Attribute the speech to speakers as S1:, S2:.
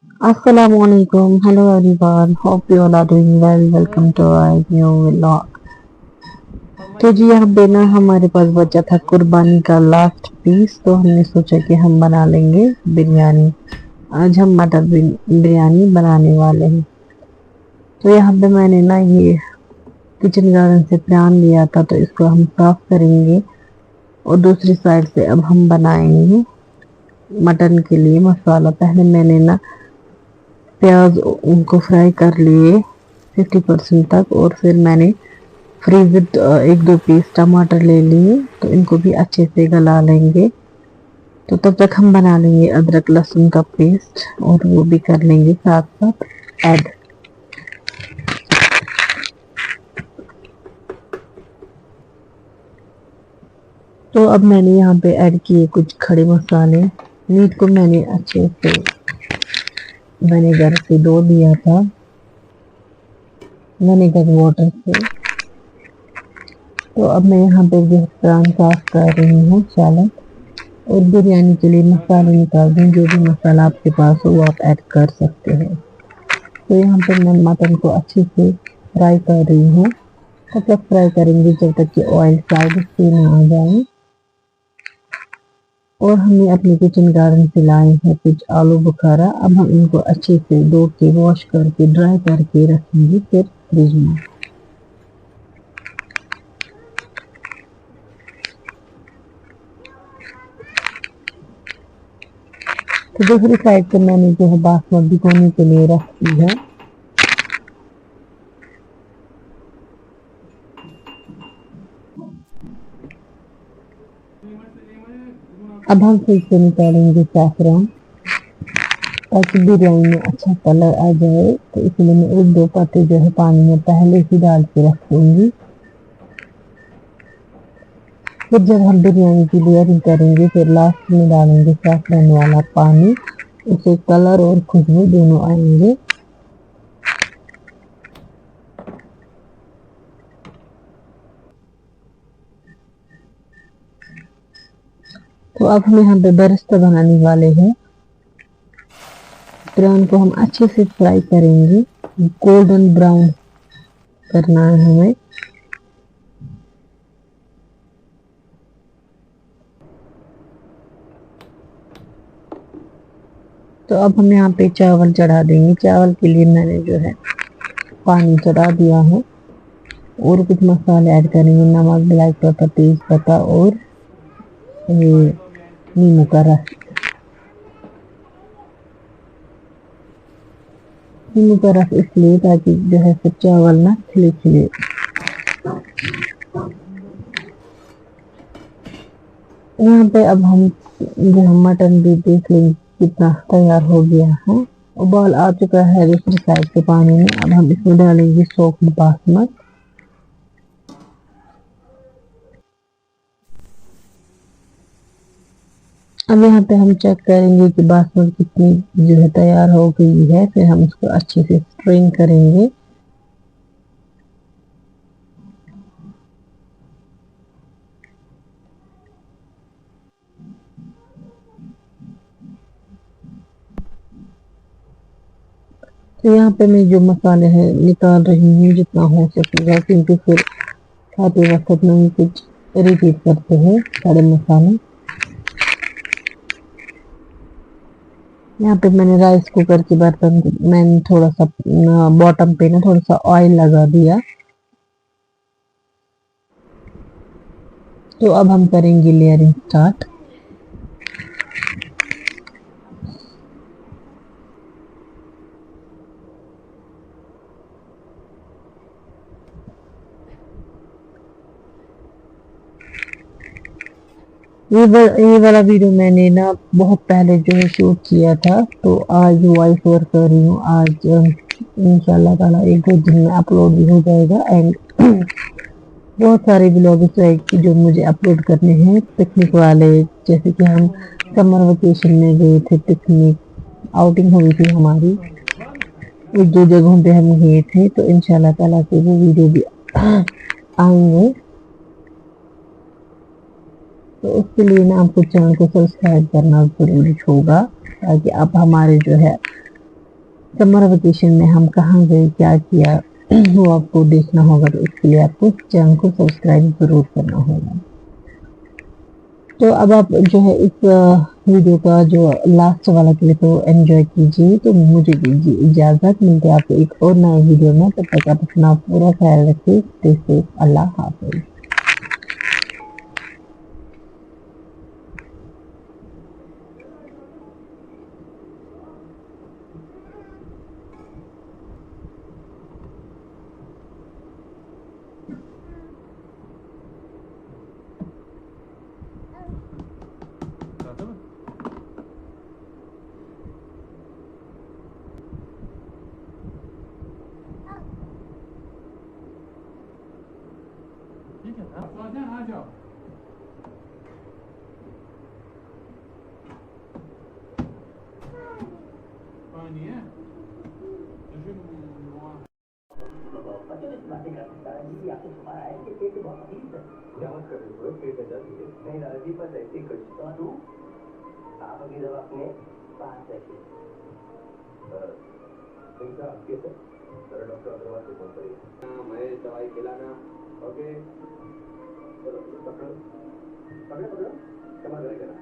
S1: Assalamualaikum. Hello everyone. Hope you all are doing well. Welcome to our new vlog. तो जी यहाँ पे ना हमारे पास बचा था कुर्बानी का लास्ट पीस, तो हमने सोचा कि हम बना लेंगे बिरयानी। आज हम मटर बिरयानी बनाने वाले हैं। तो यहाँ पे मैंने ना ये किचन गार्डन से प्यान लिया था, तो इसको हम साफ करेंगे और दूसरी साइड से अब हम बनाएंगे मटन के लिए मसाला। पहले मैंने ना प्याज उनको फ्राई कर लिए 50% तक, और फिर मैंने फ्रीज़ड एक दो पीस टमाटर ले लिए, तो इनको भी अच्छे से गला लेंगे। तो तब तक हम बना लेंगे अदरक लहसुन का पेस्ट, और वो भी कर लेंगे साथ साथ ऐड। तो अब मैंने यहाँ पे ऐड किए कुछ खड़े मसाले। मीट को मैंने अच्छे से विनेगर से धो दिया था, विनेगर वाटर से। तो अब मैं यहाँ पे प्यान साफ कर रही हूँ सैलड, और बिरयानी के लिए मसाले निकाल दूँ। जो भी मसाला आपके पास हो वो आप ऐड कर सकते हैं। तो यहाँ पे मैं मटन को अच्छे से फ्राई कर रही हूँ। तब तक फ्राई करेंगे जब तक कि ऑयल साइड से ना आ जाए। और हमने अपने किचन गार्डन से लाए हैं कुछ आलू बुखारा। अब हम इनको अच्छे से धो के वॉश करके ड्राई करके रखेंगे फिर फ्रिज में। तो दूसरी साइड पे मैंने जो है बासमती भिगोने के लिए रख दी है। अब हम फ्रिज से निकालेंगे सैफरन, ताकि बिरयानी में अच्छा कलर आ जाए। तो इसलिए मैं एक दो पत्ते जो है पानी में पहले ही डाल के रख दूंगी। फिर जब हम बिरयानी की लेयरिंग करेंगे, फिर लास्ट में डालेंगे सैफरन वाला पानी। उससे कलर और खुशबू दोनों आएंगे। तो अब हम यहाँ पे बरिस्ता बनाने वाले हैं। प्रॉन को हम अच्छे से फ्राई करेंगे, गोल्डन ब्राउन करना है हमें। तो अब हम यहाँ पे चावल चढ़ा देंगे। चावल के लिए मैंने जो है पानी चढ़ा दिया है, और कुछ मसाले ऐड करेंगे, नमक, ब्लैक पेपर, तेज पत्ता और ये नींबू का रस। नींबू का रस इसलिए ताकि जो है फिर चावल ना खिले खिले। यहाँ पे अब हम जो है मटन भी देख लेंगे कितना तैयार हो गया है। उबाल आ चुका है दूसरी साइड के पानी में। अब हम इसमें डालेंगे सोक्ड बासमत। अब यहाँ पे हम चेक करेंगे कि बासमत कितनी जो है तैयार हो गई है। फिर हम इसको अच्छे से स्ट्रेन करेंगे। तो यहाँ पे मैं जो मसाले हैं निकाल रही हूँ जितना हो सकेगा, क्योंकि फिर खाते वक्त नहीं कुछ इरिटेट करते हैं सारे मसाले। यहाँ पे मैंने राइस कुकर के बर्तन मैंने थोड़ा सा बॉटम पे ना थोड़ा सा ऑयल लगा दिया। तो अब हम करेंगे लेयरिंग स्टार्ट। ये वाला वीडियो मैंने ना बहुत पहले जो है शूट किया था, तो आज वॉइस ओवर कर रही हूँ। आज इंशाल्लाह ताला एक दो दिन में अपलोड भी हो जाएगा। एंड बहुत सारे ब्लॉग्स है कि जो मुझे अपलोड करने हैं पिकनिक वाले। जैसे कि हम समर वेकेशन में गए थे पिकनिक, आउटिंग हुई थी हमारी, एक दो जगहों पे हम गए थे। तो इंशाल्लाह ताला से वो वीडियो भी आएंगे। तो उसके लिए ना आपको चैनल को सब्सक्राइब करना जरूरी होगा, ताकि आप हमारे जो है समर वेकेशन में हम कहाँ गए, क्या किया, वो आपको देखना होगा, तो इसके लिए आपको चैनल को सब्सक्राइब जरूर करना होगा। तो अब आप जो है इस वीडियो का जो लास्ट वाला क्लिप है वो एंजॉय कीजिए। तो मुझे दीजिए इजाजत, मिलते हैं आपको एक और नए वीडियो में। तब तक आप अपना पूरा ख्याल रखिए। स्टे सेफ, अल्लाह हाफिज।
S2: ठीक है आप आ जाओ। पानी है
S3: नहीं दादाजी बस ऐसे कुछ तो तू पापा की दवा अपने पास रखिए इनका आपके सर जरा डॉक्टर अग्रवाल से फोन करिए मैं दवाई खिलाना ओके चलो पकड़ो पकड़ो पकड़ो क्षमा करेगा ना